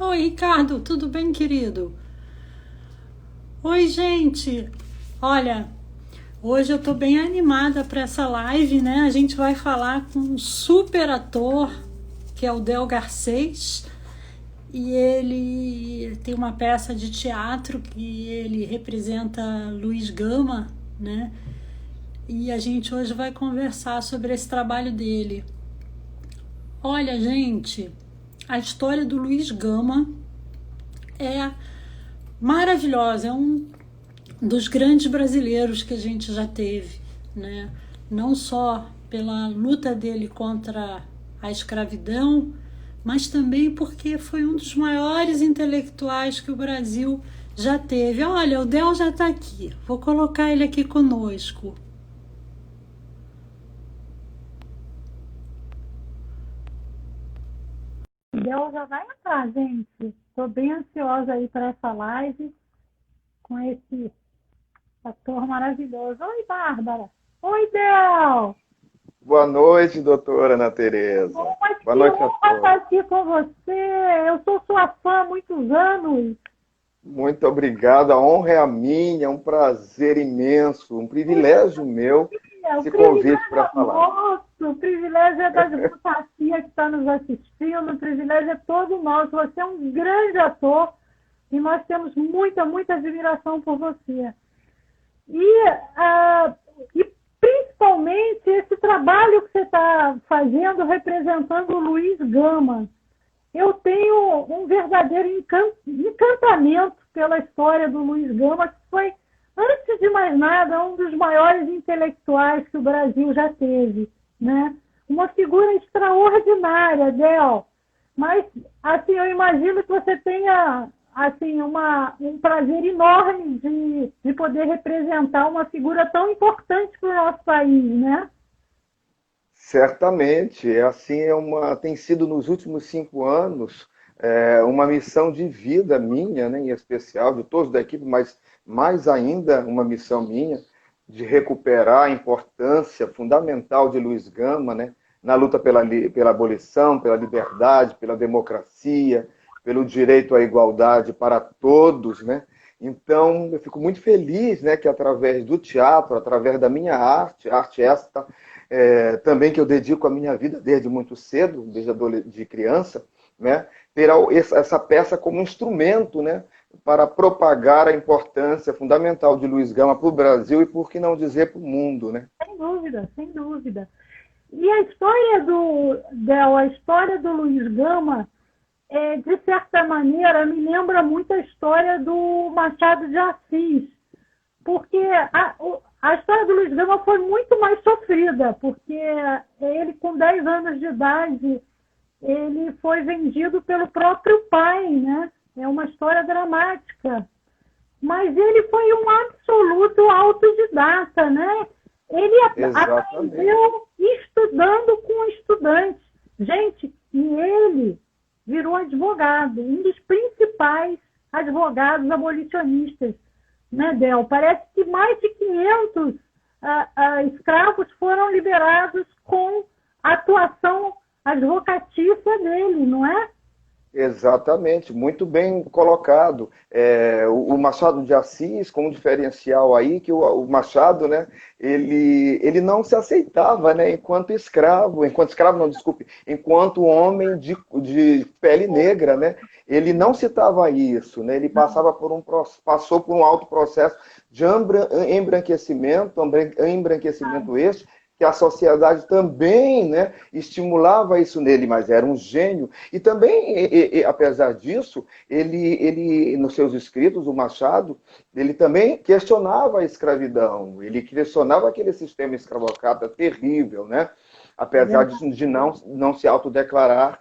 Oi, Ricardo, tudo bem, querido? Oi, gente. Olha, hoje eu tô bem animada para essa live, né? A gente vai falar com um super ator, que é o Del Garcês, e ele tem uma peça de teatro que ele representa Luiz Gama, né? E a gente hoje vai conversar sobre esse trabalho dele. Olha, gente, a história do Luiz Gama é maravilhosa, é um dos grandes brasileiros que a gente já teve, né? Não só pela luta dele contra a escravidão, mas também porque foi um dos maiores intelectuais que o Brasil já teve. Olha, o Del já está aqui, vou colocar ele aqui conosco. Del já vai entrar, gente. Estou bem ansiosa aí para essa live com esse ator maravilhoso. Oi, Bárbara. Oi, Del. Boa noite, doutora Ana Tereza. Mas Boa que noite a honra estar todos. aqui com você. Eu sou sua fã há muitos anos. Muito obrigado. A honra é a minha, é um prazer imenso, um privilégio meu O esse convite privilégio para é falar. nosso, o privilégio é da democracia que está nos assistindo, o privilégio é todo nosso. Você é um grande ator e nós temos muita, muita admiração por você. E, ah, e principalmente esse trabalho que você está fazendo representando o Luiz Gama. Eu tenho um verdadeiro encantamento pela história do Luiz Gama, que foi, antes de mais nada, um dos maiores intelectuais que o Brasil já teve, né? Uma figura extraordinária, Del. Mas, assim, eu imagino que você tenha assim, um prazer enorme de poder representar uma figura tão importante para o nosso país, né? Certamente, tem sido nos últimos 5 anos uma missão de vida minha, né, em especial, de todos da equipe, mas mais ainda uma missão minha, de recuperar a importância fundamental de Luiz Gama, né, na luta pela abolição, pela liberdade, pela democracia, pelo direito à igualdade para todos, né? Então, eu fico muito feliz, né, que através do teatro, através da minha arte esta, também que eu dedico a minha vida desde muito cedo, de criança, né, ter essa peça como instrumento, né, para propagar a importância fundamental de Luiz Gama para o Brasil e, por que não dizer, para o mundo. Né? Sem dúvida, sem dúvida. E a história a história do Luiz Gama, de certa maneira, me lembra muito a história do Machado de Assis, porque a história do Luiz Gama foi muito mais sofrida, porque ele, com 10 anos de idade, ele foi vendido pelo próprio pai, né? É uma história dramática. Mas ele foi um absoluto autodidata, né? Ele Exatamente. aprendeu estudando com estudantes. Gente, e ele virou advogado, um dos principais advogados abolicionistas, né, Del? Parece que mais de 500 escravos foram liberados com a atuação advocatícia dele, não é? Exatamente, muito bem colocado. O Machado de Assis, com um diferencial aí, que o Machado, né, ele não se aceitava, né, enquanto escravo não, desculpe, enquanto homem de pele negra, né, ele não citava isso, né, ele passou por um alto processo de embranquecimento este, que a sociedade também, né, estimulava isso nele, mas era um gênio. E também, apesar disso, nos seus escritos, o Machado, ele também questionava a escravidão, ele questionava aquele sistema escravocrata terrível, né? Apesar de não se autodeclarar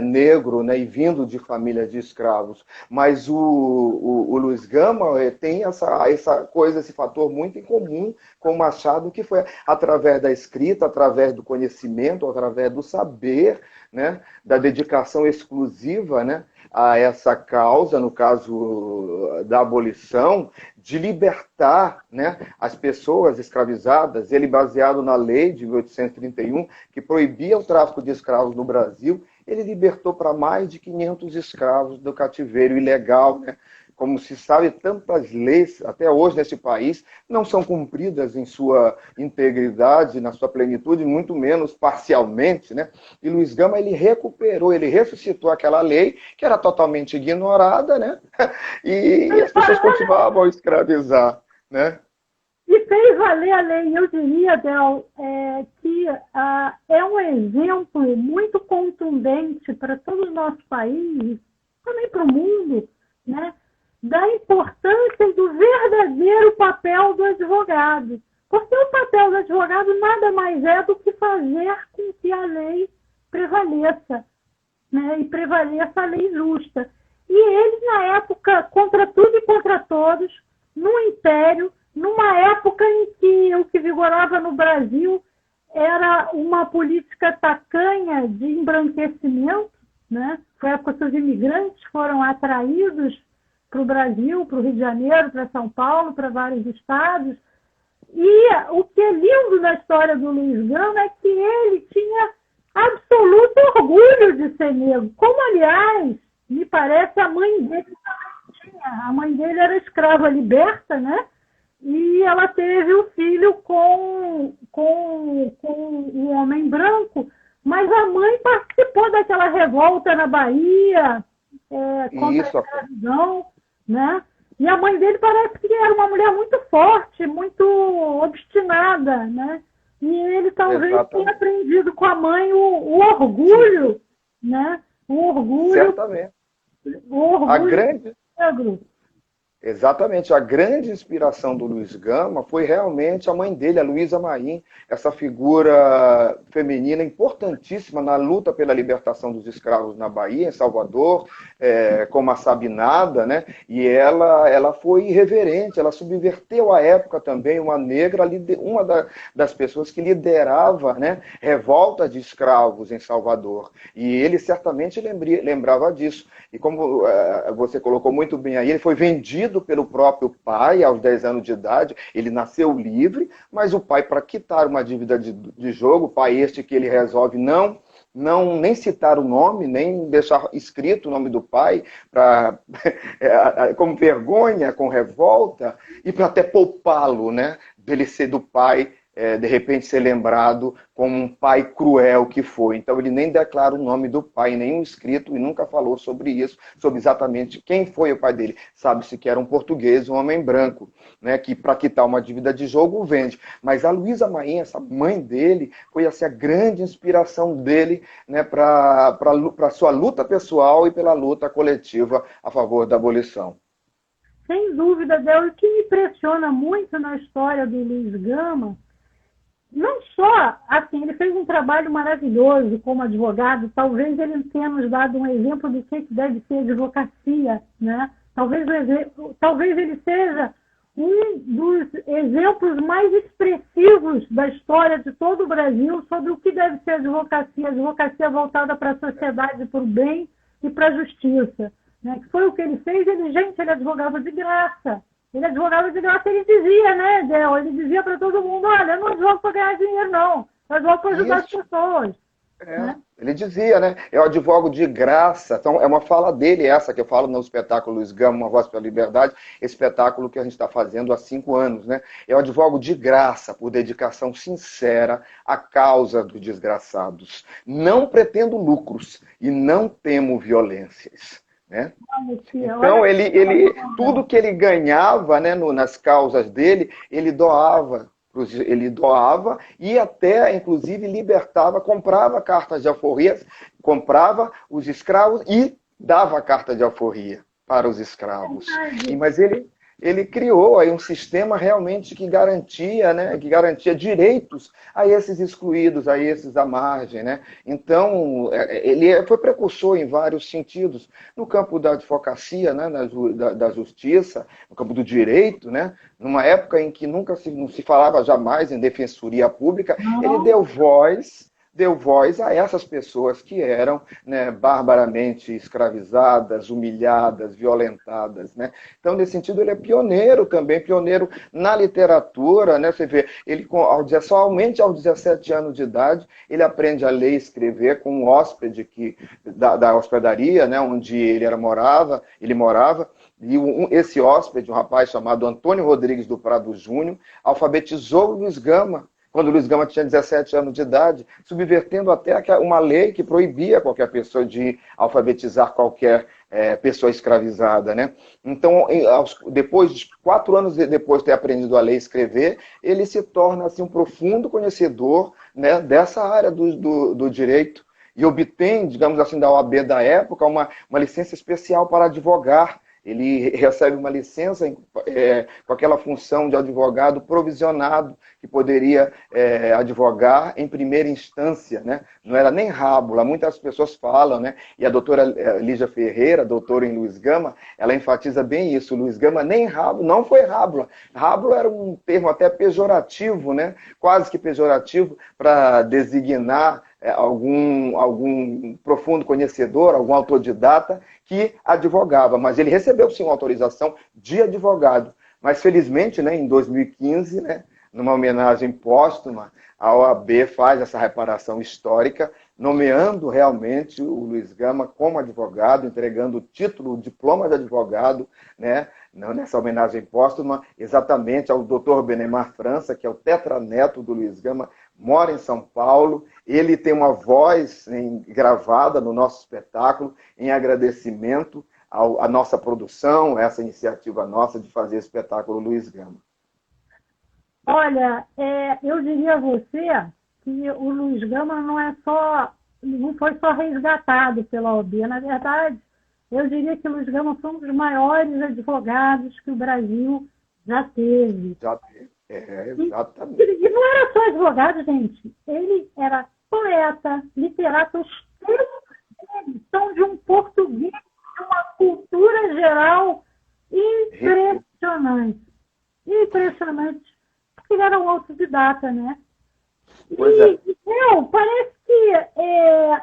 negro, né, e vindo de família de escravos. Mas o Luiz Gama tem essa coisa, esse fator muito em comum com o Machado, que foi através da escrita, através do conhecimento, através do saber, né, da dedicação exclusiva, né, a essa causa, no caso da abolição, de libertar, né, as pessoas escravizadas, ele baseado na lei de 1831, que proibia o tráfico de escravos no Brasil, ele libertou para mais de 500 escravos do cativeiro ilegal, né? Como se sabe, tantas leis, até hoje nesse país, não são cumpridas em sua integridade, na sua plenitude, muito menos parcialmente, né? E Luiz Gama, ele recuperou, ele ressuscitou aquela lei que era totalmente ignorada, né? E as pessoas continuavam a escravizar, né? E fez valer a lei. Eu diria, Del, que é um exemplo muito contundente para todo o nosso país, também para o mundo, né? Da importância do verdadeiro papel do advogado. Porque o papel do advogado nada mais é do que fazer com que a lei prevaleça, né? E prevaleça a lei justa. E eles, na época, contra tudo e contra todos, no Império, numa época em que o que vigorava no Brasil era uma política tacanha de embranquecimento, né? Foi a época que os imigrantes foram atraídos para o Brasil, para o Rio de Janeiro, para São Paulo, para vários estados. E o que é lindo na história do Luiz Gama é que ele tinha absoluto orgulho de ser negro. Como, aliás, me parece, a mãe dele também tinha. A mãe dele era escrava liberta, né? E ela teve o filho com um homem branco, mas a mãe participou daquela revolta na Bahia contra a escravidão, né? E a mãe dele parece que era uma mulher muito forte, muito obstinada, né? E ele talvez tenha aprendido com a mãe o orgulho, né? O orgulho. Certamente. O orgulho negro. Exatamente. A grande inspiração do Luiz Gama foi realmente a mãe dele, a Luísa Maim, essa figura feminina importantíssima na luta pela libertação dos escravos na Bahia, em Salvador, como a Sabinada, né? E ela foi irreverente, ela subverteu a época também, uma negra, uma das pessoas que liderava, né, revolta de escravos em Salvador. E ele certamente lembrava disso. E como você colocou muito bem aí, ele foi vendido pelo próprio pai aos 10 anos de idade. Ele nasceu livre, mas o pai, para quitar uma dívida de jogo, o pai este que ele resolve nem citar o nome, nem deixar escrito o nome do pai, com vergonha, com revolta, e para até poupá-lo, né, dele ser do pai, de repente ser lembrado como um pai cruel que foi. Então ele nem declara o nome do pai em nenhum escrito e nunca falou sobre isso, sobre exatamente quem foi o pai dele. Sabe-se que era um português, um homem branco, né, que para quitar uma dívida de jogo o vende. Mas a Luísa Maim, essa mãe dele, foi assim, a grande inspiração dele, né, para a sua luta pessoal e pela luta coletiva a favor da abolição. Sem dúvida, Del. O que me impressiona muito na história do Luiz Gama, não só, assim, ele fez um trabalho maravilhoso como advogado, talvez ele tenha nos dado um exemplo do que deve ser advocacia, né? Talvez ele seja um dos exemplos mais expressivos da história de todo o Brasil sobre o que deve ser advocacia voltada para a sociedade, para o bem e para a justiça, né? Que foi o que ele fez. Ele advogava de graça. Ele advogava de graça, ele dizia, né, Del? Ele dizia para todo mundo: olha, eu não advogo para ganhar dinheiro, não. Eu advogo para ajudar as pessoas. Né? Ele dizia, né? Eu advogo de graça. Então, é uma fala dele essa que eu falo no espetáculo Luiz Gama, Uma Voz pela Liberdade, espetáculo que a gente está fazendo há 5 anos, né? Eu advogo de graça, por dedicação sincera à causa dos desgraçados. Não pretendo lucros e não temo violências. Né? Então, tudo que ele ganhava, né, nas causas dele, ele doava e até, inclusive, libertava, comprava cartas de alforrias, comprava os escravos e dava a carta de alforria para os escravos. Mas ele criou aí um sistema realmente que garantia, né, direitos a esses excluídos, a esses à margem, né? Então, ele foi precursor em vários sentidos. No campo da advocacia, né, da justiça, no campo do direito, né? Numa época em que não se falava jamais em defensoria pública, ele deu voz deu voz a essas pessoas que eram, né, barbaramente escravizadas, humilhadas, violentadas, né? Então, nesse sentido, ele é pioneiro também, pioneiro na literatura, né? Você vê, ele somente aos 17 anos de idade, ele aprende a ler e escrever com um hóspede da hospedaria, né, onde ele morava, e esse hóspede, um rapaz chamado Antônio Rodrigues do Prado Júnior, alfabetizou o Luiz Gama, quando o Luiz Gama tinha 17 anos de idade, subvertendo até uma lei que proibia qualquer pessoa de alfabetizar qualquer pessoa escravizada, né? Então, depois de 4 anos depois de ter aprendido a ler e escrever, ele se torna assim, um profundo conhecedor, né, dessa área do direito e obtém, digamos assim, da OAB da época, uma licença especial para advogar. Ele recebe uma licença com aquela função de advogado provisionado, que poderia advogar em primeira instância, né? Não era nem rábula, muitas pessoas falam, né? E a doutora Lígia Ferreira, doutora em Luiz Gama, ela enfatiza bem isso. Luiz Gama nem rábula, não foi rábula. Rábula era um termo até pejorativo, né? Quase que pejorativo, para designar algum profundo conhecedor, algum autodidata que advogava, mas ele recebeu sim uma autorização de advogado. Mas felizmente, né, em 2015, né, numa homenagem póstuma, a OAB faz essa reparação histórica, nomeando realmente o Luiz Gama como advogado, entregando o título, o diploma de advogado, né, nessa homenagem póstuma, exatamente ao Dr. Benemar França, que é o tetraneto do Luiz Gama, mora em São Paulo. Ele tem uma voz gravada no nosso espetáculo em agradecimento à nossa produção, essa iniciativa nossa de fazer o espetáculo Luiz Gama. Olha, eu diria a você que o Luiz Gama não foi só resgatado pela OAB. Na verdade, eu diria que o Luiz Gama foi um dos maiores advogados que o Brasil já teve. Já teve, exatamente. E não era só advogado, gente. Ele era poeta, literato. Os textos são de um português, de uma cultura geral impressionante. Impressionante. Porque ele era um autodidata, né? Parece que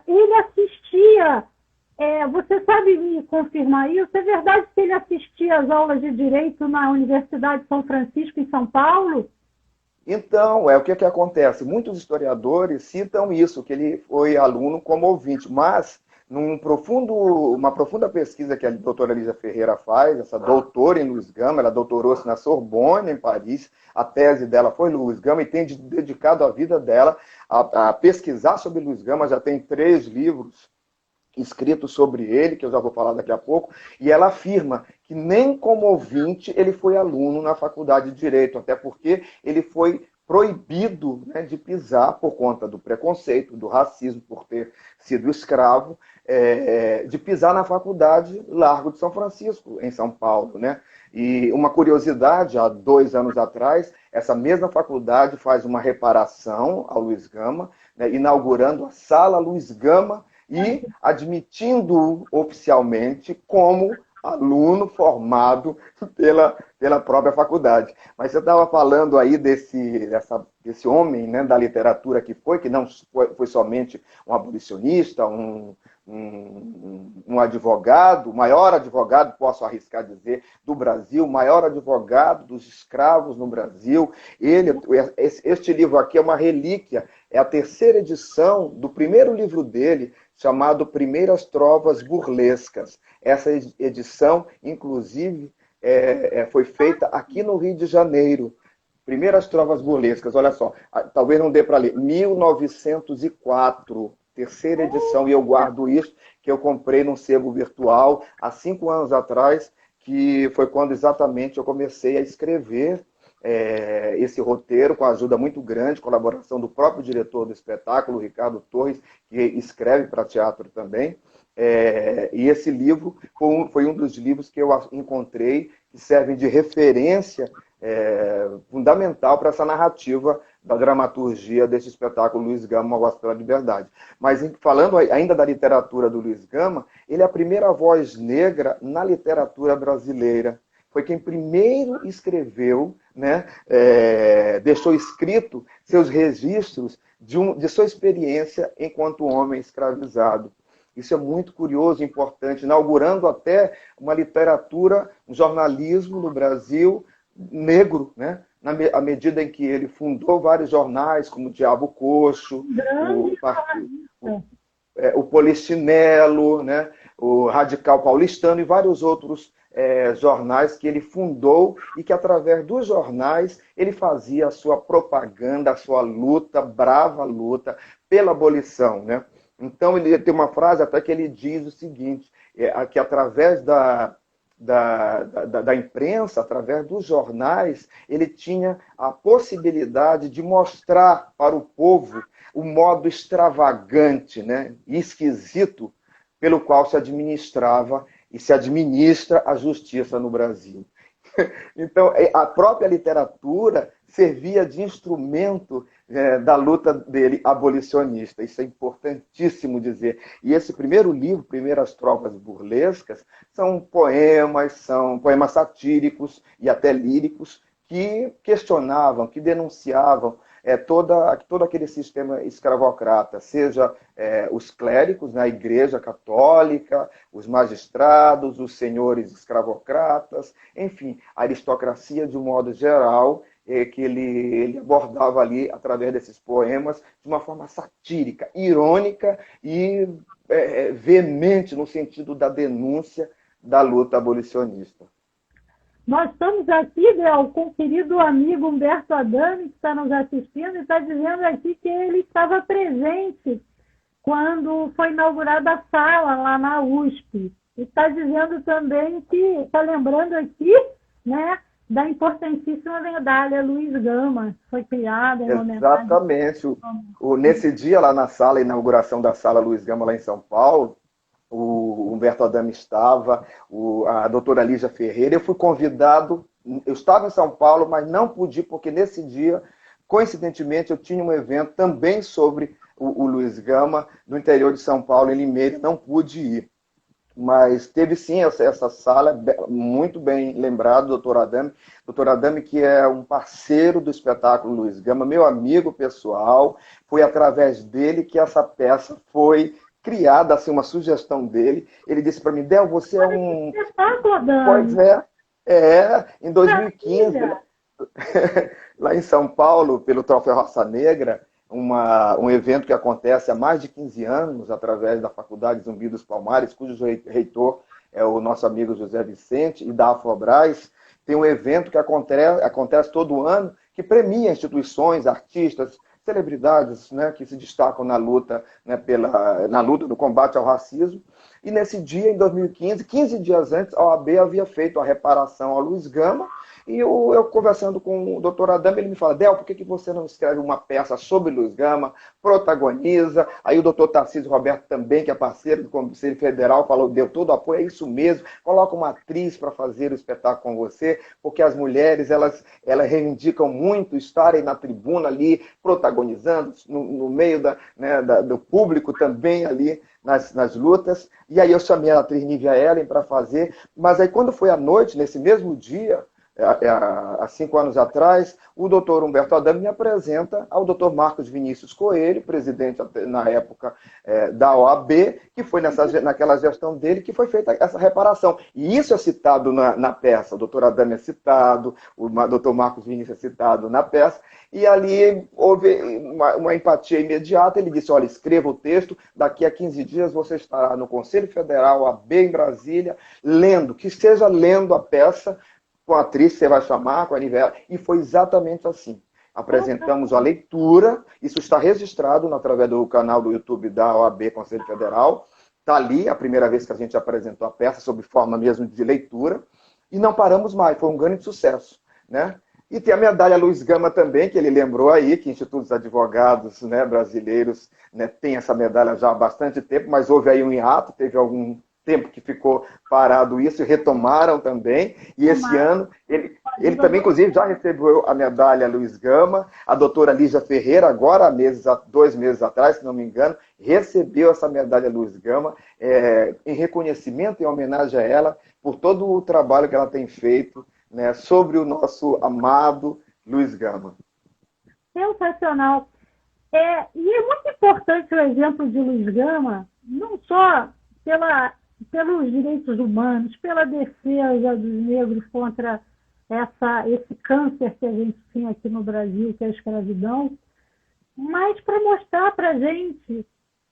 ele assistia... você sabe me confirmar isso? É verdade que ele assistia às aulas de Direito na Universidade de São Francisco, em São Paulo? Então, o que acontece? Muitos historiadores citam isso, que ele foi aluno como ouvinte, mas uma profunda pesquisa que a doutora Lígia Ferreira faz, essa doutora em Luiz Gama, ela doutorou-se na Sorbonne, em Paris, a tese dela foi Luiz Gama e tem dedicado a vida dela a pesquisar sobre Luiz Gama, já tem 3 livros escritos sobre ele, que eu já vou falar daqui a pouco, e ela afirma que nem como ouvinte ele foi aluno na faculdade de Direito, até porque ele foi proibido, né, de pisar por conta do preconceito, do racismo, por ter sido escravo, de pisar na faculdade Largo de São Francisco, em São Paulo, né? E uma curiosidade, há 2 anos atrás, essa mesma faculdade faz uma reparação ao Luiz Gama, né, inaugurando a Sala Luiz Gama e admitindo-o oficialmente como aluno formado pela própria faculdade. Mas você estava falando aí desse homem, né, da literatura que não foi somente um abolicionista, um advogado, o maior advogado, posso arriscar dizer, do Brasil, o maior advogado dos escravos no Brasil. Este livro aqui é uma relíquia, é a 3ª edição do primeiro livro dele, chamado Primeiras Trovas Burlescas. Essa edição, inclusive, foi feita aqui no Rio de Janeiro. Primeiras Trovas Burlescas, olha só, talvez não dê para ler, 1904, 3ª edição, e eu guardo isso, que eu comprei num sebo virtual há 5 anos atrás, que foi quando exatamente eu comecei a escrever esse roteiro, com a ajuda muito grande, colaboração do próprio diretor do espetáculo, Ricardo Torres, que escreve para teatro também. E esse livro foi um dos livros que eu encontrei que servem de referência fundamental para essa narrativa da dramaturgia desse espetáculo Luiz Gama, Uma Voz pela Liberdade. Mas falando ainda da literatura do Luiz Gama, ele é a primeira voz negra na literatura brasileira. Foi quem primeiro escreveu né, deixou escrito seus registros de sua experiência enquanto homem escravizado. Isso é muito curioso e importante, inaugurando até uma literatura, um jornalismo no Brasil negro, né? À medida em que ele fundou vários jornais, como o Diabo Coxo, o Polichinelo, né? O Radical Paulistano e vários outros jornais que ele fundou e que, através dos jornais, ele fazia a sua propaganda, a sua luta, brava luta pela abolição, né? Então, ele tem uma frase até que ele diz o seguinte, que através da imprensa, através dos jornais, ele tinha a possibilidade de mostrar para o povo o modo extravagante, né, e esquisito pelo qual se administrava e se administra a justiça no Brasil. Então, a própria literatura servia de instrumento da luta dele abolicionista. Isso é importantíssimo dizer. E esse primeiro livro, Primeiras Trovas Burlescas, são poemas satíricos e até líricos que questionavam, que denunciavam todo aquele sistema escravocrata, seja os clérigos, né, a Igreja Católica, os magistrados, os senhores escravocratas, enfim, a aristocracia de um modo geral, que ele abordava ali através desses poemas de uma forma satírica, irônica e veemente no sentido da denúncia da luta abolicionista. Nós estamos aqui, Del, com o querido amigo Humberto Adami, que está nos assistindo, e está dizendo aqui que ele estava presente quando foi inaugurada a sala lá na USP. E está dizendo também que, está lembrando aqui, né, da importantíssima medalha Luiz Gama, que foi criada em homenagem. Exatamente. Nesse dia, lá na sala, a inauguração da sala Luiz Gama, lá em São Paulo, o Humberto Adami estava, a doutora Lígia Ferreira. Eu fui convidado, eu estava em São Paulo, mas não pude, porque nesse dia, coincidentemente, eu tinha um evento também sobre o Luiz Gama, no interior de São Paulo, em Limeira, não pude ir. Mas teve sim essa sala, muito bem lembrado, doutor Adami. Doutor Adami, que é um parceiro do espetáculo Luiz Gama, meu amigo pessoal, foi através dele que essa peça foi criada, assim, uma sugestão dele. Ele disse para mim, Del, você é um... espetáculo, Adami. Pois em 2015, lá em São Paulo, pelo Troféu Raça Negra, um evento que acontece há mais de 15 anos, através da Faculdade Zumbi dos Palmares, cujo reitor é o nosso amigo José Vicente, e da Afobras. Tem um evento que acontece todo ano, que premia instituições, artistas, celebridades, né, que se destacam na luta, né, na luta do combate ao racismo. E nesse dia, em 2015, 15 dias antes, a OAB havia feito a reparação ao Luiz Gama. E eu conversando com o doutor Adami, ele me fala, Del, por que você não escreve uma peça sobre Luiz Gama, protagoniza? Aí o doutor Tarcísio Roberto também, que é parceiro do Conselho Federal, falou, deu todo o apoio, é isso mesmo, coloca uma atriz para fazer o espetáculo com você, porque as mulheres, elas reivindicam muito estarem na tribuna ali, protagonizando, no meio do público também ali, nas lutas. E aí eu chamei a atriz Nívia Ellen para fazer, mas aí quando foi à noite, nesse mesmo dia, há 5 anos atrás, o doutor Humberto Adami me apresenta ao doutor Marcos Vinícius Coelho, presidente na época da OAB, que foi naquela gestão dele que foi feita essa reparação. E isso é citado na peça. O doutor Adami é citado, o doutor Marcos Vinícius é citado na peça, e ali houve uma empatia imediata. Ele disse, olha, escreva o texto, daqui a 15 dias você estará no Conselho Federal, OAB em Brasília, lendo, que esteja lendo a peça, com a atriz que você vai chamar, com a Nivela, e foi exatamente assim. Apresentamos a leitura, isso está registrado através do canal do YouTube da OAB Conselho Federal, está ali a primeira vez que a gente apresentou a peça, sob forma mesmo de leitura, e não paramos mais, foi um grande sucesso, né? E tem a medalha Luiz Gama também, que ele lembrou aí, que institutos advogados, né, brasileiros, né, tem essa medalha já há bastante tempo, mas houve aí um hiato, teve algum tempo que ficou parado isso, e retomaram também, e esse ano ele também, inclusive, já recebeu a medalha Luiz Gama. A doutora Lígia Ferreira, agora há 2 meses atrás, se não me engano, recebeu essa medalha Luiz Gama, em reconhecimento, em homenagem a ela, por todo o trabalho que ela tem feito né, sobre o nosso amado Luiz Gama. Sensacional. E é muito importante o exemplo de Luiz Gama, não só pelos direitos humanos, pela defesa dos negros contra esse câncer que a gente tem aqui no Brasil, que é a escravidão, mas para mostrar para a gente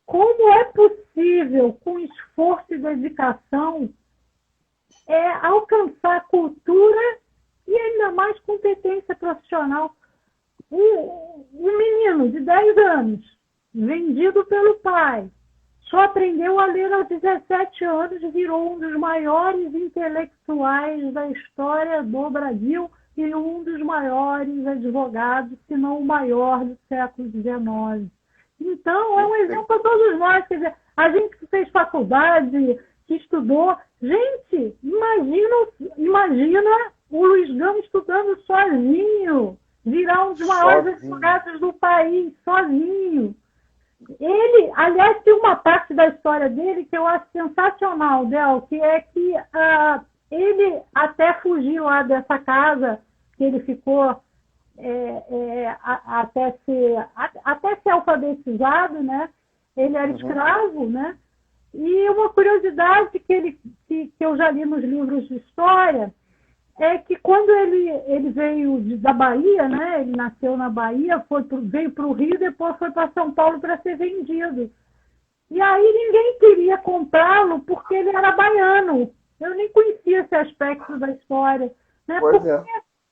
como é possível, com esforço e dedicação, alcançar cultura e ainda mais competência profissional. Um menino de 10 anos, vendido pelo pai, só aprendeu a ler aos 17 anos, virou um dos maiores intelectuais da história do Brasil e um dos maiores advogados, se não o maior do século XIX. Então, é um exemplo para todos nós. Quer dizer, a gente que fez faculdade, que estudou. Gente, imagina o Luiz Gama estudando sozinho, virar um dos maiores advogados do país, sozinho. Ele, aliás, tem uma parte da história dele que eu acho sensacional, Del, que é que ele até fugiu lá dessa casa, que ele ficou até ser alfabetizado, né? Ele era escravo, né? E uma curiosidade que eu já li nos livros de história é que quando ele veio da Bahia, né? Ele nasceu na Bahia, veio para o Rio, depois foi para São Paulo para ser vendido. E aí ninguém queria comprá-lo porque ele era baiano. Eu nem conhecia esse aspecto da história, né?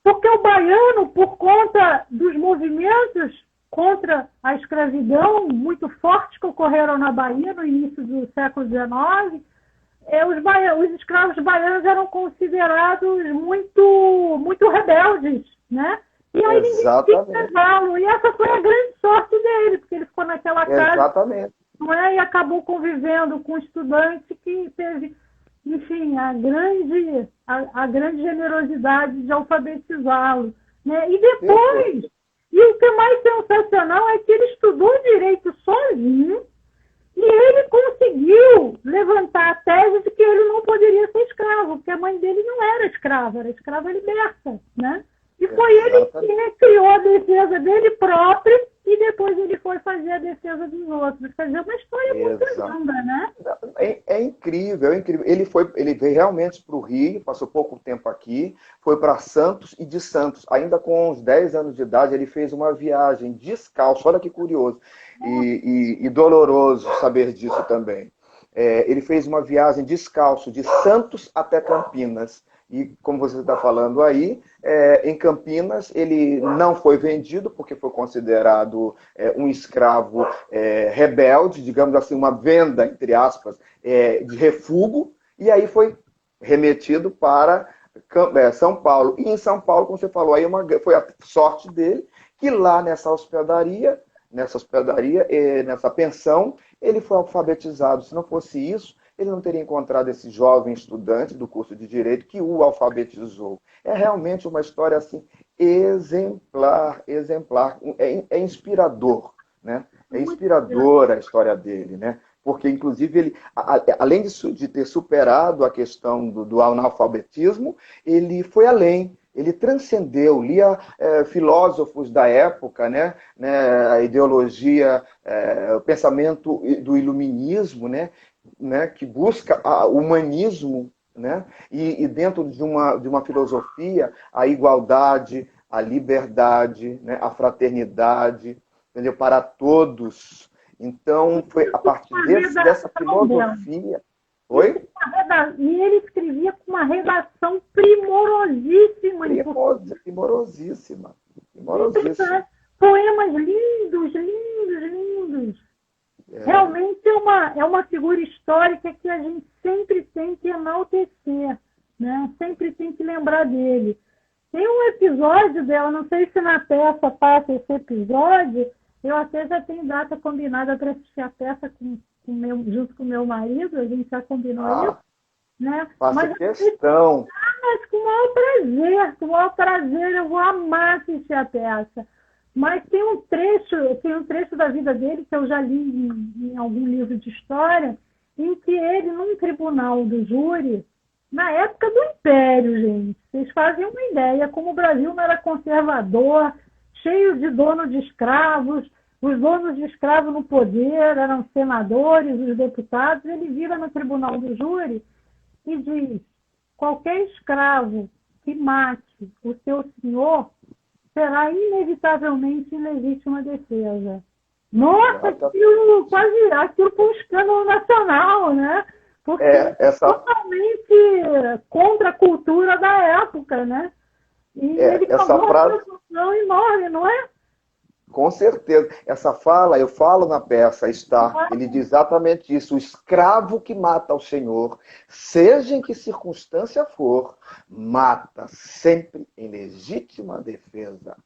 Porque o baiano, por conta dos movimentos contra a escravidão muito fortes que ocorreram na Bahia no início do século XIX, os escravos baianos eram considerados muito, muito rebeldes, né? E aí ninguém quis levá-lo. E essa foi a grande sorte dele, porque ele ficou naquela casa, não é? E acabou convivendo com um estudante que teve, enfim, a grande generosidade de alfabetizá-lo, né? E depois, e o que é mais sensacional é que ele estudou direito sozinho e ele conseguiu levantar a tese de que ele não poderia ser escravo, porque a mãe dele não era escrava liberta, né? E foi ele que criou a defesa dele próprio e depois ele foi fazer a defesa dos outros. Quer dizer, uma história muito linda, né? É incrível, é incrível. Ele veio realmente para o Rio, passou pouco tempo aqui, foi para Santos, e de Santos, ainda com uns 10 anos de idade, ele fez uma viagem descalço. Olha que curioso e doloroso saber disso também. Ele fez uma viagem descalço de Santos até Campinas. E, como você está falando aí, em Campinas ele não foi vendido porque foi considerado um escravo rebelde, digamos assim, uma venda, entre aspas, de refúgio, e aí foi remetido para São Paulo. E em São Paulo, como você falou, aí foi a sorte dele, que lá nessa hospedaria, nessa pensão, ele foi alfabetizado. Se não fosse isso, ele não teria encontrado esse jovem estudante do curso de Direito que o alfabetizou. É realmente uma história assim exemplar. É inspirador, né? É inspiradora a história dele, né? Porque, inclusive, ele, além de ter superado a questão do analfabetismo, ele foi além. Ele transcendeu, lia filósofos da época, né? A ideologia, o pensamento do iluminismo, né? Que busca o humanismo, né? E dentro de uma filosofia, a igualdade, a liberdade, né? A fraternidade, entendeu? Para todos. Então, foi a partir dessa filosofia... Oi? E ele escrevia com uma redação primorosíssima. Primorosíssima. Poemas lindos, lindos, lindos. Realmente é uma figura histórica que a gente sempre tem que enaltecer, né? Sempre tem que lembrar dele. Tem um episódio dela, não sei se na peça passa esse episódio, eu até já tenho data combinada para assistir a peça junto com meu marido, a gente já combinou isso. Né? Faça questão. Mas com o maior prazer, eu vou amar assistir a peça. Mas tem um trecho da vida dele que eu já li em algum livro de história, em que ele, num tribunal do júri, na época do Império, gente, Vocês fazem uma ideia como o Brasil não era conservador, cheio de dono de escravos, os donos de escravos no poder eram senadores, os deputados. Ele vira no tribunal do júri e diz: qualquer escravo que mate o seu senhor será inevitavelmente em legítima defesa. Nossa, aquilo quase aquilo foi um escândalo nacional, né? Porque é totalmente contra a cultura da época, né? E ele essa frase... uma discussão enorme, não é? Com certeza. Essa fala, eu falo na peça, está. Ele diz exatamente isso. O escravo que mata o senhor, seja em que circunstância for, mata sempre em legítima defesa.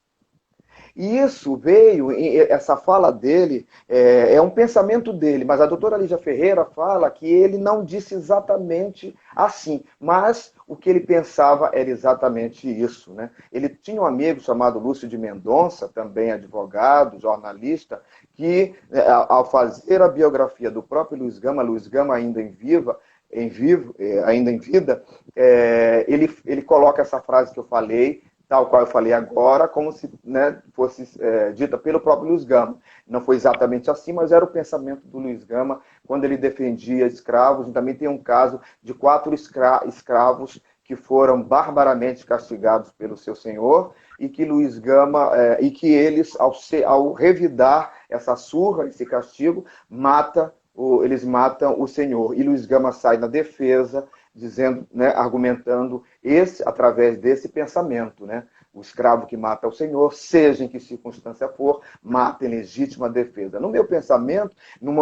E isso veio, essa fala dele, é um pensamento dele, mas a doutora Lígia Ferreira fala que ele não disse exatamente assim, mas o que ele pensava era exatamente isso, né? Ele tinha um amigo chamado Lúcio de Mendonça, também advogado, jornalista, que ao fazer a biografia do próprio Luiz Gama ainda ainda em vida, ele coloca essa frase que eu falei, tal qual eu falei agora, como se, né, fosse dita pelo próprio Luiz Gama. Não foi exatamente assim, mas era o pensamento do Luiz Gama quando ele defendia escravos. E também tem um caso de 4 escravos que foram barbaramente castigados pelo seu senhor e que Luiz Gama, e que eles, ao revidar essa surra, esse castigo, eles matam o senhor. E Luiz Gama sai na defesa, dizendo, né, argumentando através desse pensamento, né? O escravo que mata o senhor, seja em que circunstância for, mata em legítima defesa. No meu pensamento,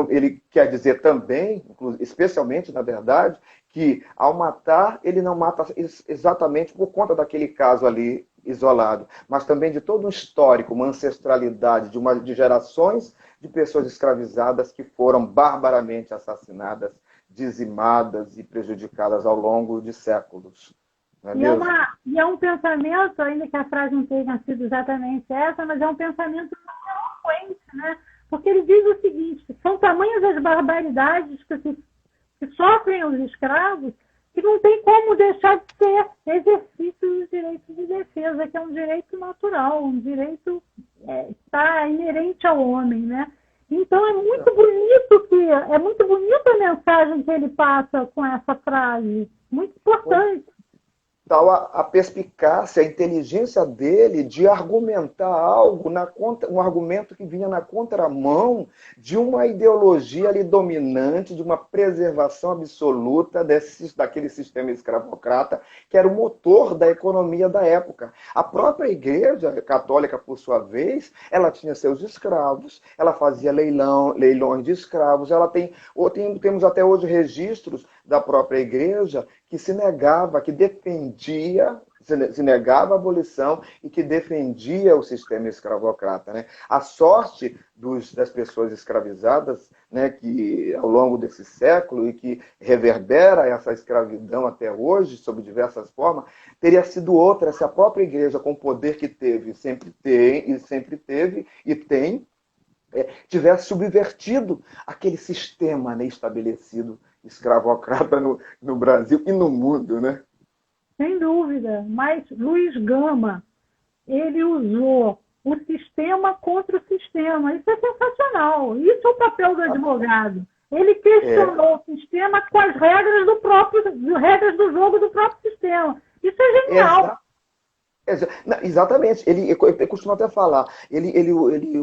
ele quer dizer também, especialmente, na verdade, que ao matar, ele não mata exatamente por conta daquele caso ali isolado, mas também de todo um histórico, uma ancestralidade de gerações de pessoas escravizadas que foram barbaramente assassinadas, dizimadas e prejudicadas ao longo de séculos. Não é mesmo? E é um pensamento, ainda que a frase não tenha sido exatamente essa, mas é um pensamento muito eloquente, né? Porque ele diz o seguinte: são tamanhas as barbaridades que sofrem os escravos que não tem como deixar de ser exercício dos direitos de defesa, que é um direito natural, um direito que está inerente ao homem, né? Então é muito bonita a mensagem que ele passa com essa frase, muito importante. Tal a perspicácia, a inteligência dele de argumentar algo, um argumento que vinha na contramão de uma ideologia ali dominante, de uma preservação absoluta daquele sistema escravocrata, que era o motor da economia da época. A própria Igreja Católica, por sua vez, ela tinha seus escravos, ela fazia leilões de escravos, temos até hoje registros da própria Igreja que se negava, que defendia, se negava a abolição e que defendia o sistema escravocrata, né? A sorte das pessoas escravizadas, né, que ao longo desse século e que reverbera essa escravidão até hoje, sob diversas formas, teria sido outra se a própria Igreja, com o poder que teve, sempre teve e tem, tivesse subvertido aquele sistema, né, estabelecido escravocrata no Brasil e no mundo, né? Sem dúvida. Mas Luiz Gama, ele usou o sistema contra o sistema. Isso é sensacional. Isso é o papel do advogado. Ele questionou o sistema com as regras regras do jogo do próprio sistema. Isso é genial. Exatamente, eu costumo até falar, ele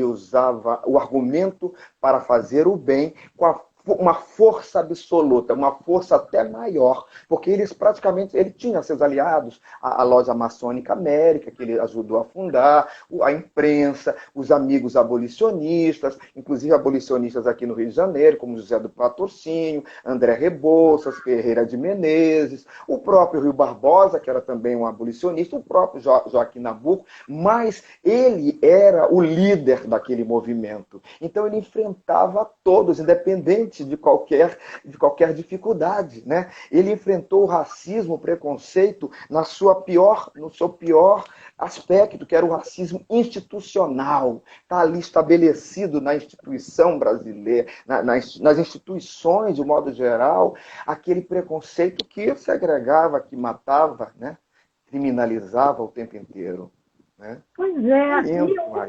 usava o argumento para fazer o bem com uma força absoluta, uma força até maior, porque ele tinha seus aliados, a loja maçônica América, que ele ajudou a fundar, a imprensa, os amigos abolicionistas, inclusive abolicionistas aqui no Rio de Janeiro, como José do Patrocínio, André Rebouças, Ferreira de Menezes, o próprio Rui Barbosa, que era também um abolicionista, o próprio Joaquim Nabuco, mas ele era o líder daquele movimento. Então ele enfrentava todos, independente frente de qualquer dificuldade, né? Ele enfrentou o racismo, o preconceito no seu pior aspecto, que era o racismo institucional. Está ali estabelecido na instituição brasileira, nas instituições, de modo geral, aquele preconceito que segregava, que matava, né? Criminalizava o tempo inteiro. Né? Pois é,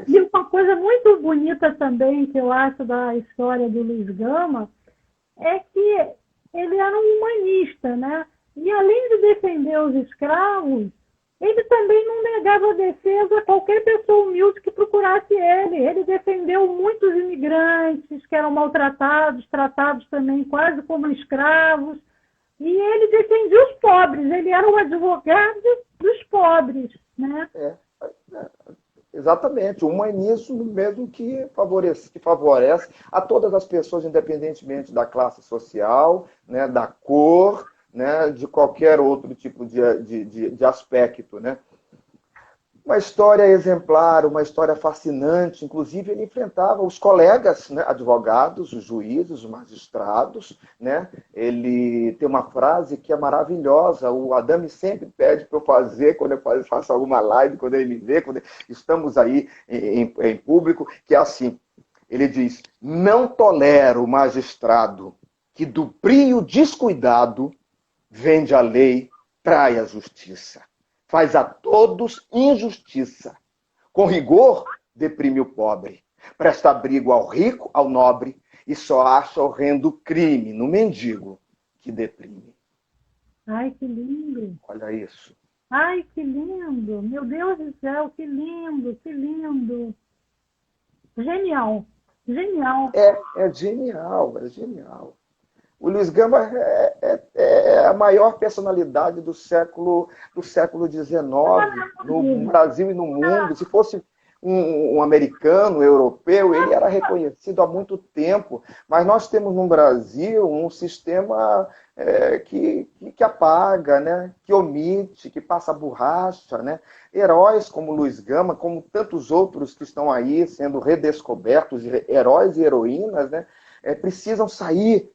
e uma coisa muito bonita também que eu acho da história do Luiz Gama é que ele era um humanista, né? E além de defender os escravos, ele também não negava defesa a qualquer pessoa humilde que procurasse ele. Ele defendeu muitos imigrantes que eram maltratados, tratados também quase como escravos. E ele defendia os pobres, ele era o advogado dos pobres, né? Exatamente, o humanismo mesmo que favorece a todas as pessoas, independentemente da classe social, né, da cor, né, de qualquer outro tipo de aspecto. Né? Uma história exemplar, uma história fascinante. Inclusive, ele enfrentava os colegas, né, advogados, os juízes, os magistrados. Né? Ele tem uma frase que é maravilhosa. O Adame sempre pede para eu fazer, quando eu faço alguma live, quando ele me vê, quando estamos aí em público, que é assim. Ele diz, não tolero o magistrado que do brio descuidado vende a lei, trai a justiça. Faz a todos injustiça. Com rigor, deprime o pobre. Presta abrigo ao rico, ao nobre, e só acha horrendo crime no mendigo que deprime. Ai, que lindo! Olha isso. Ai, que lindo! Meu Deus do céu, que lindo, que lindo! Genial, genial. É genial, é genial. O Luiz Gama é a maior personalidade do século XIX, no Brasil e no mundo. Se fosse um americano, europeu, ele era reconhecido há muito tempo. Mas nós temos no Brasil um sistema que apaga, né? Que omite, que passa borracha. Né? Heróis como Luiz Gama, como tantos outros que estão aí sendo redescobertos, heróis e heroínas, né? Precisam sair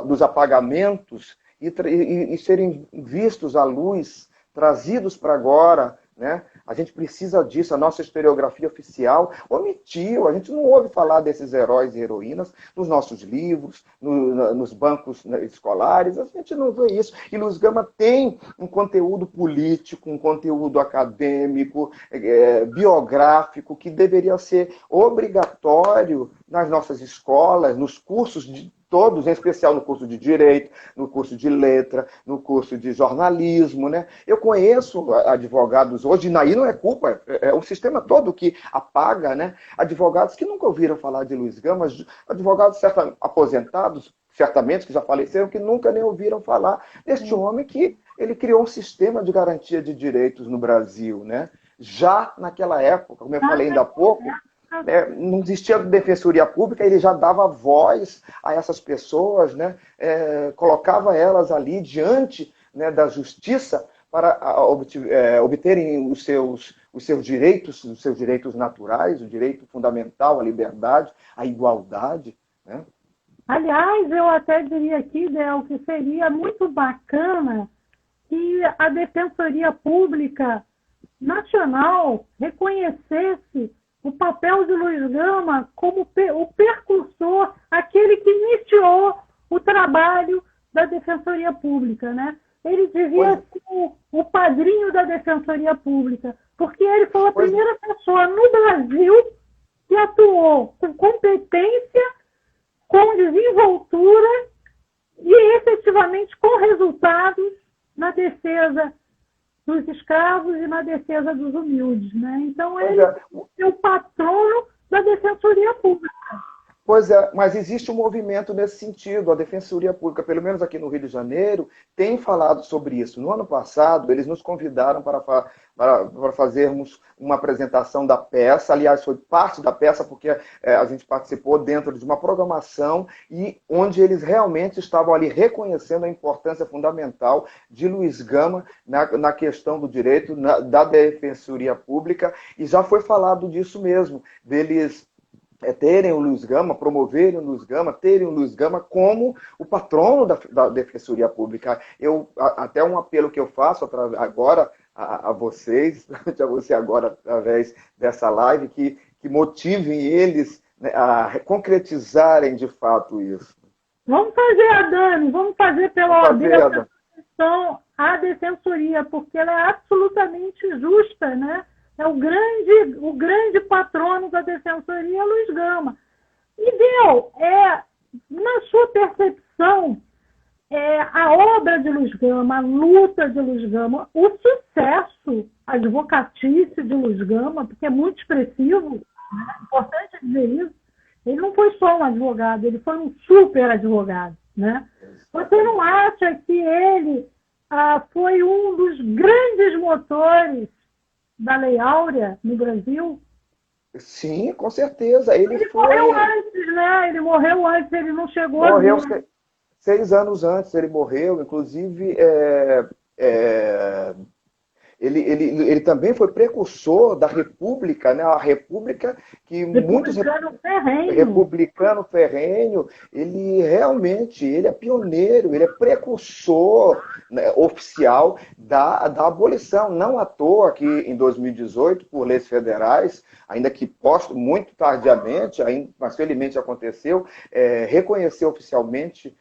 dos apagamentos e serem vistos à luz, trazidos para agora. Né? A gente precisa disso. A nossa historiografia oficial omitiu. A gente não ouve falar desses heróis e heroínas nos nossos livros, nos bancos escolares. A gente não vê isso. E Luiz Gama tem um conteúdo político, um conteúdo acadêmico, biográfico, que deveria ser obrigatório nas nossas escolas, nos cursos de todos, em especial no curso de Direito, no curso de Letra, no curso de Jornalismo. Né? Eu conheço advogados hoje, e aí não é culpa, é o sistema todo que apaga, né? Advogados que nunca ouviram falar de Luiz Gama, advogados aposentados, certamente, que já faleceram, que nunca nem ouviram falar deste homem que ele criou um sistema de garantia de direitos no Brasil. Né? Já naquela época, como eu falei ainda há pouco, não existia defensoria pública, ele já dava voz a essas pessoas, né? Colocava elas ali diante, né, da justiça para obterem os seus direitos naturais, o direito fundamental, a liberdade, a igualdade. Né? Aliás, eu até diria aqui, Del, que seria muito bacana que a Defensoria Pública Nacional reconhecesse o papel de Luiz Gama como o percursor, aquele que iniciou o trabalho da Defensoria Pública, né? Ele devia ser o padrinho da Defensoria Pública, porque ele foi a primeira pessoa no Brasil que atuou com competência, com desenvoltura e efetivamente com resultados na defesa dos escravos e na defesa dos humildes. Né? Então, ele é o patrono da Defensoria Pública. Pois é, mas existe um movimento nesse sentido. A Defensoria Pública, pelo menos aqui no Rio de Janeiro, tem falado sobre isso. No ano passado, eles nos convidaram para fazermos uma apresentação da peça. Aliás, foi parte da peça, porque a gente participou dentro de uma programação e onde eles realmente estavam ali reconhecendo a importância fundamental de Luiz Gama na questão do direito, da Defensoria Pública. E já foi falado disso mesmo, deles terem o Luiz Gama, promoverem o Luiz Gama, terem o Luiz Gama como o patrono da Defensoria Pública. Até um apelo que eu faço agora a vocês, a você agora através dessa live, que motivem eles, né, a concretizarem de fato isso. Vamos fazer, Dani, vamos fazer pela OAB essa questão à Defensoria, porque ela é absolutamente justa, né? É o grande patrono da Defensoria, Luiz Gama. E, Del, na sua percepção, a obra de Luiz Gama, a luta de Luiz Gama, o sucesso advocatício de Luiz Gama, porque é muito expressivo, né? É importante dizer isso, ele não foi só um advogado, ele foi um super advogado, né? Você não acha que ele foi um dos grandes motores da Lei Áurea no Brasil? Sim, com certeza. Ele morreu antes, né? Ele morreu antes, ele não chegou morreu a... 6 anos antes, ele morreu. Inclusive, ele também foi precursor da República, né? A República que muitos... Republicano ferrenho. Ele realmente é pioneiro, ele é precursor, né, oficial da abolição. Não à toa que em 2018, por leis federais, ainda que muito tardiamente, mas felizmente aconteceu, reconheceu oficialmente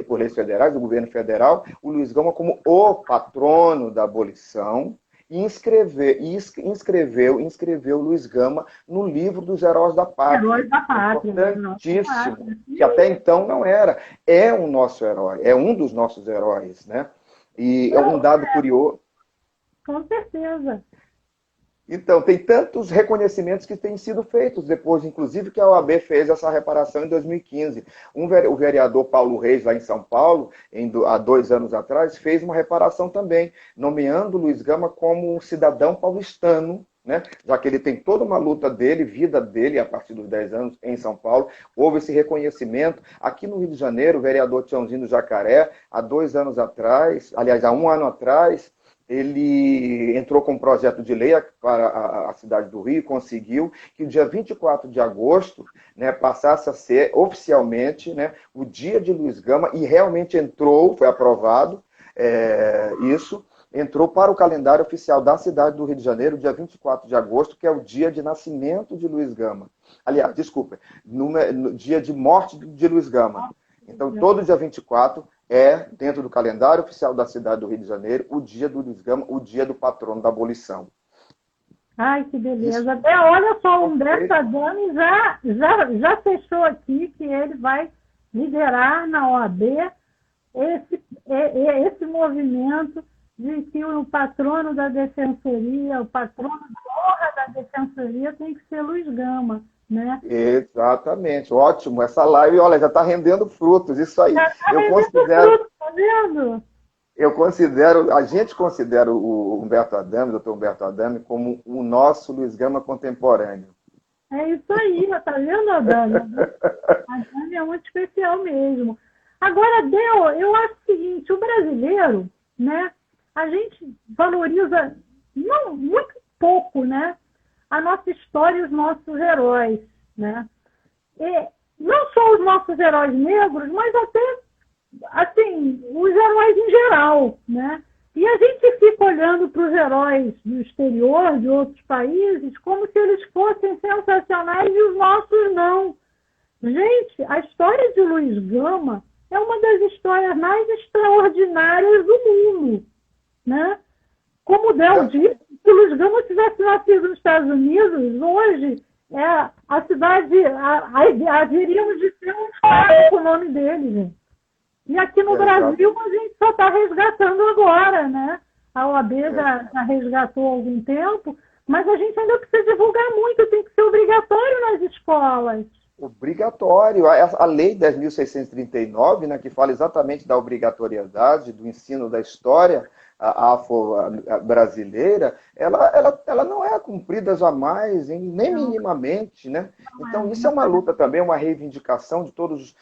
por leis federais, do governo federal, o Luiz Gama como o patrono da abolição e inscreveu o Luiz Gama no livro dos Heróis da Pátria. Heróis da Pátria. Importantíssimo, que até então não era. É um nosso herói, é um dos nossos heróis, né? E é um dado curioso. Com certeza. Então, tem tantos reconhecimentos que têm sido feitos depois, inclusive que a OAB fez essa reparação em 2015. O vereador Paulo Reis, lá em São Paulo, há 2 anos atrás, fez uma reparação também, nomeando Luiz Gama como um cidadão paulistano, né? Já que ele tem toda uma luta dele, vida dele, a partir dos 10 anos em São Paulo. Houve esse reconhecimento. Aqui no Rio de Janeiro, o vereador Tiãozinho do Jacaré, há 2 anos atrás, aliás, há 1 ano atrás, ele entrou com um projeto de lei para a cidade do Rio e conseguiu que o dia 24 de agosto, né, passasse a ser oficialmente, né, o dia de Luiz Gama, e realmente entrou, foi aprovado isso, entrou para o calendário oficial da cidade do Rio de Janeiro, dia 24 de agosto, que é o dia de nascimento de Luiz Gama. Aliás, desculpa, no dia de morte de Luiz Gama. Então, todo dia 24 dentro do calendário oficial da cidade do Rio de Janeiro, o dia do Luiz Gama, o dia do patrono da abolição. Ai, que beleza. Até olha só, o Humberto Adame já fechou aqui que ele vai liderar na OAB esse movimento de que o patrono da Defensoria, o patrono de honra da Defensoria tem que ser Luiz Gama. Né? Exatamente, ótimo. Essa live, olha, já está rendendo frutos, isso aí. A gente considera o Humberto Adame, o doutor Humberto Adame, como o nosso Luiz Gama contemporâneo. É isso aí, tá vendo, Adame? Adame é muito especial mesmo. Agora, Del, eu acho o seguinte, o brasileiro, né, a gente valoriza não, muito pouco, né, a nossa história e os nossos heróis, né? E não só os nossos heróis negros, mas até, assim, os heróis em geral, né? E a gente fica olhando para os heróis do exterior, de outros países, como se eles fossem sensacionais e os nossos não. Gente, a história de Luiz Gama é uma das histórias mais extraordinárias do mundo, né? Como o Del disse, se Luiz Gama tivesse nascido nos Estados Unidos, hoje a cidade, haveríamos de ter um estado com o nome dele, gente. E aqui no Brasil a gente só está resgatando agora, né? A OAB já resgatou há algum tempo, mas a gente ainda precisa divulgar muito, tem que ser obrigatório nas escolas. Obrigatório. A Lei 10.639, né, que fala exatamente da obrigatoriedade do ensino da história afro-brasileira, ela não é cumprida jamais, nem minimamente, né? Então, isso é uma luta também, uma reivindicação de todos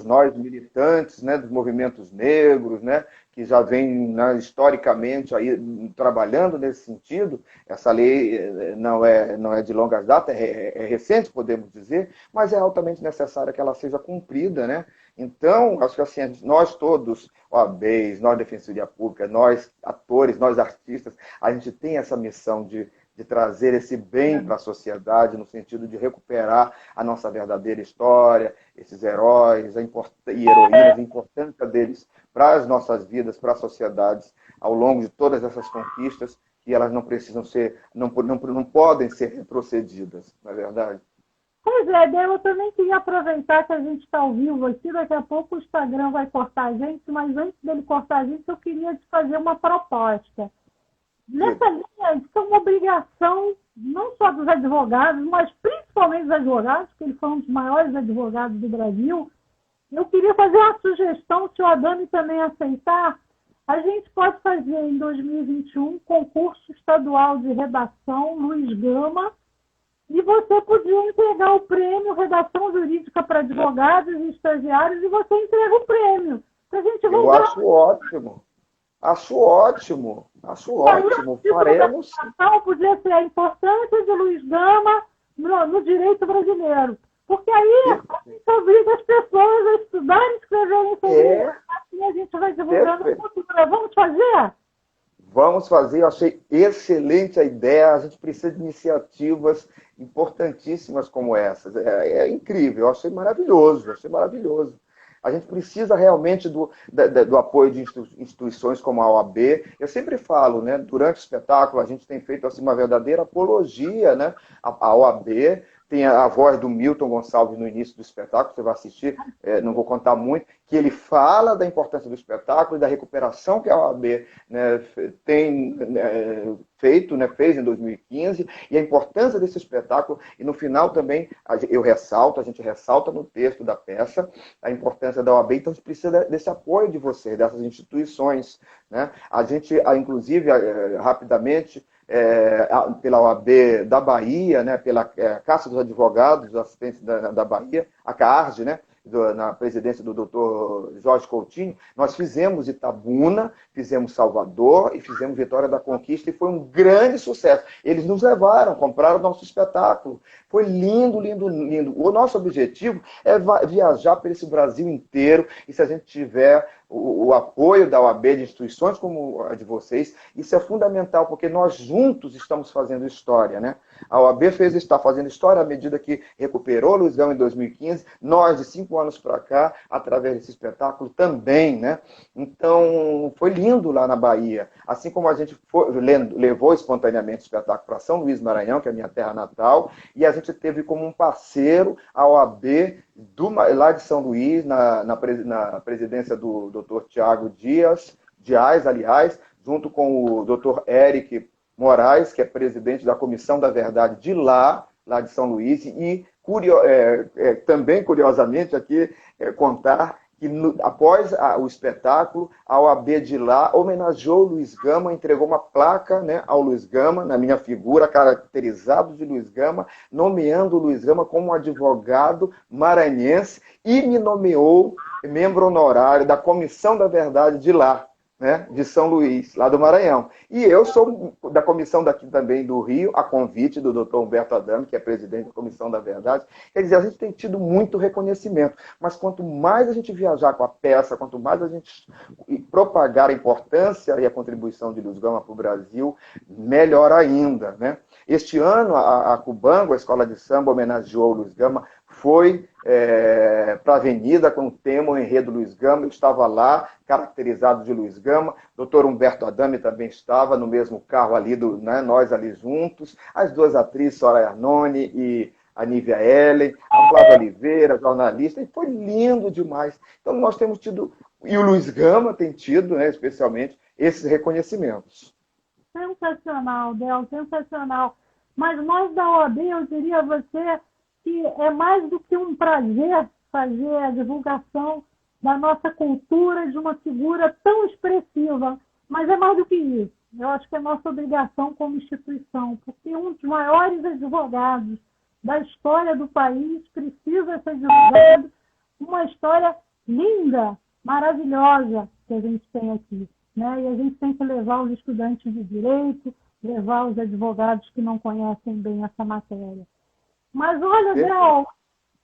nós, militantes, né, dos movimentos negros, né, que já vem, né, historicamente aí, trabalhando nesse sentido. Essa lei não é de longas datas, é recente, podemos dizer, mas é altamente necessário que ela seja cumprida, né? Então, acho que assim, nós todos, OABs, nós Defensoria Pública, nós atores, nós artistas, a gente tem essa missão de trazer esse bem para a sociedade, no sentido de recuperar a nossa verdadeira história, esses heróis e heroínas, a importância deles para as nossas vidas, para as sociedades, ao longo de todas essas conquistas, que elas não precisam ser, não podem ser retrocedidas, não é verdade? Pois é, Del, eu também queria aproveitar que a gente está ao vivo aqui, daqui a pouco o Instagram vai cortar a gente, mas antes dele cortar a gente, eu queria te fazer uma proposta. Nessa linha, isso é uma obrigação, não só dos advogados, mas principalmente dos advogados, porque ele foi um dos maiores advogados do Brasil. Eu queria fazer uma sugestão, se o Adame também aceitar, a gente pode fazer em 2021 concurso estadual de redação Luiz Gama, e você podia entregar o prêmio Redação Jurídica para Advogados e Estagiários, e você entrega o prêmio. Pra gente Eu acho ótimo. Acho ótimo. Faremos. Podia ser a importância de Luiz Gama no direito brasileiro. Porque aí a gente obriga as pessoas a estudarem e escreverem sobre isso. Assim a gente vai divulgando a cultura. Vamos fazer? Vamos fazer. Eu achei excelente a ideia. A gente precisa de iniciativas importantíssimas como essas. É incrível. Eu achei maravilhoso. A gente precisa realmente do apoio de instituições como a OAB. Eu sempre falo, né, durante o espetáculo, a gente tem feito assim, uma verdadeira apologia, né, à OAB. Tem a voz do Milton Gonçalves no início do espetáculo, você vai assistir, não vou contar muito, que ele fala da importância do espetáculo e da recuperação que a OAB, né, tem feito, né, fez em 2015, e a importância desse espetáculo. E no final também, a gente ressalta no texto da peça a importância da OAB. Então a gente precisa desse apoio de vocês, dessas instituições, né? A gente, inclusive, rapidamente, pela OAB da Bahia, né, pela Caixa dos Advogados, assistentes da Bahia, a CARD, né, na presidência do doutor Jorge Coutinho, nós fizemos Itabuna, fizemos Salvador e fizemos Vitória da Conquista, e foi um grande sucesso. Eles nos levaram, compraram o nosso espetáculo. Foi lindo, lindo, lindo. O nosso objetivo é viajar por esse Brasil inteiro, e se a gente tiver o apoio da OAB, de instituições como a de vocês, isso é fundamental, porque nós juntos estamos fazendo história, né? A OAB está fazendo história à medida que recuperou o Luiz Gama em 2015, nós, de 5 anos para cá, através desse espetáculo também, né? Então, foi lindo lá na Bahia. Assim como a gente levou espontaneamente o espetáculo para São Luís Maranhão, que é a minha terra natal, e a gente teve como um parceiro a OAB lá de São Luís, na presidência do Dr. Tiago Dias, aliás, junto com o Dr. Eric Moraes, que é presidente da Comissão da Verdade de lá de São Luís, e também, curiosamente, aqui contar que após o espetáculo, a OAB de lá homenageou o Luiz Gama, entregou uma placa, né, ao Luiz Gama, na minha figura, caracterizado de Luiz Gama, nomeando o Luiz Gama como um advogado maranhense, e me nomeou membro honorário da Comissão da Verdade de lá, né, de São Luís, lá do Maranhão. E eu sou da comissão daqui também do Rio, a convite do Dr. Humberto Adame, que é presidente da Comissão da Verdade. Quer dizer, a gente tem tido muito reconhecimento, mas quanto mais a gente viajar com a peça, quanto mais a gente propagar a importância e a contribuição de Luiz Gama para o Brasil, melhor ainda, né? Este ano, a Cubango, a escola de samba, homenageou o Luiz Gama, foi para a avenida com o tema, o enredo Luiz Gama. Eu estava lá, caracterizado de Luiz Gama. Dr. Humberto Adame também estava no mesmo carro ali, né, nós ali juntos. As duas atrizes, Soraya Arnone e a Nívia Ellen, a Flávia Oliveira, jornalista, e foi lindo demais. Então nós temos tido, e o Luiz Gama tem tido, né, especialmente, esses reconhecimentos. Sensacional, Del, sensacional. Mas nós da OAB, eu diria a você que é mais do que um prazer fazer a divulgação da nossa cultura, de uma figura tão expressiva, mas é mais do que isso. Eu acho que é nossa obrigação como instituição, porque um dos maiores advogados da história do país precisa ser divulgado, uma história linda, maravilhosa, que a gente tem aqui, né? E a gente tem que levar os estudantes de direito, levar os advogados que não conhecem bem essa matéria. Mas olha, Del,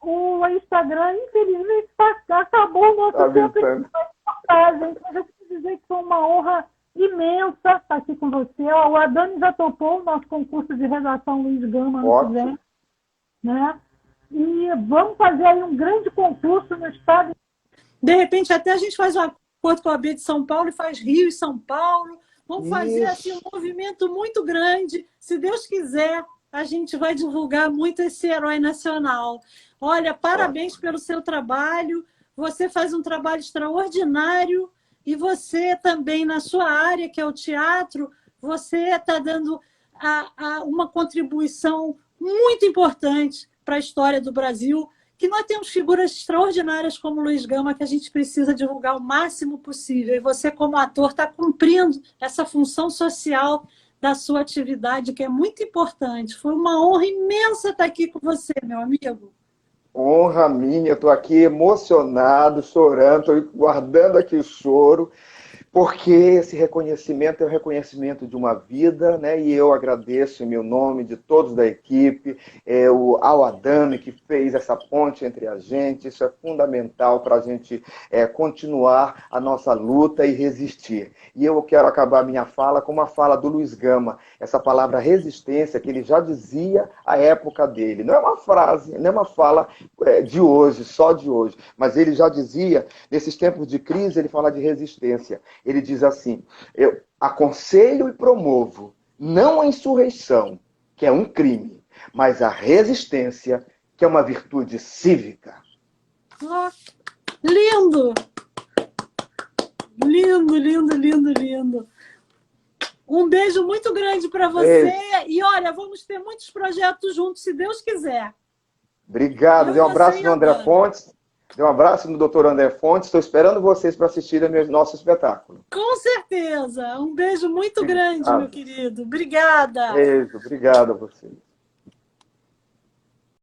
o Instagram, infelizmente, acabou o nosso tempo de reportagem. Eu quero dizer que foi uma honra imensa estar aqui com você. O Adani já topou o nosso concurso de redação Luiz Gama ano que vem, né? E vamos fazer aí um grande concurso no estado. De repente, até a gente faz um acordo com a AB de São Paulo e faz Rio e São Paulo. Vamos fazer assim, um movimento muito grande. Se Deus quiser, a gente vai divulgar muito esse herói nacional. Olha, parabéns pelo seu trabalho. Você faz um trabalho extraordinário e você também, na sua área, que é o teatro, você está dando uma contribuição muito importante para a história do Brasil, que nós temos figuras extraordinárias como Luiz Gama, que a gente precisa divulgar o máximo possível. E você, como ator, está cumprindo essa função social da sua atividade, que é muito importante. Foi uma honra imensa estar aqui com você, meu amigo. Honra minha, eu estou aqui emocionado, chorando, estou guardando aqui o choro, porque esse reconhecimento é o reconhecimento de uma vida, né? E eu agradeço em meu nome, de todos da equipe, ao Adami, que fez essa ponte entre a gente. Isso é fundamental para a gente continuar a nossa luta e resistir. E eu quero acabar minha fala com uma fala do Luiz Gama, essa palavra resistência, que ele já dizia à época dele. Não é uma frase, não é uma fala de hoje, só de hoje, mas ele já dizia, nesses tempos de crise, ele fala de resistência. Ele diz assim: eu aconselho e promovo não a insurreição, que é um crime, mas a resistência, que é uma virtude cívica. Oh, lindo! Lindo, lindo, lindo, lindo. Um beijo muito grande para você. E olha, vamos ter muitos projetos juntos, se Deus quiser. Obrigado. Dê um abraço no André Fontes. Dê um abraço no doutor André Fontes. Estou esperando vocês para assistirem ao nosso espetáculo. Com certeza. Um beijo muito grande, meu querido. Obrigada. Beijo. Obrigado a você.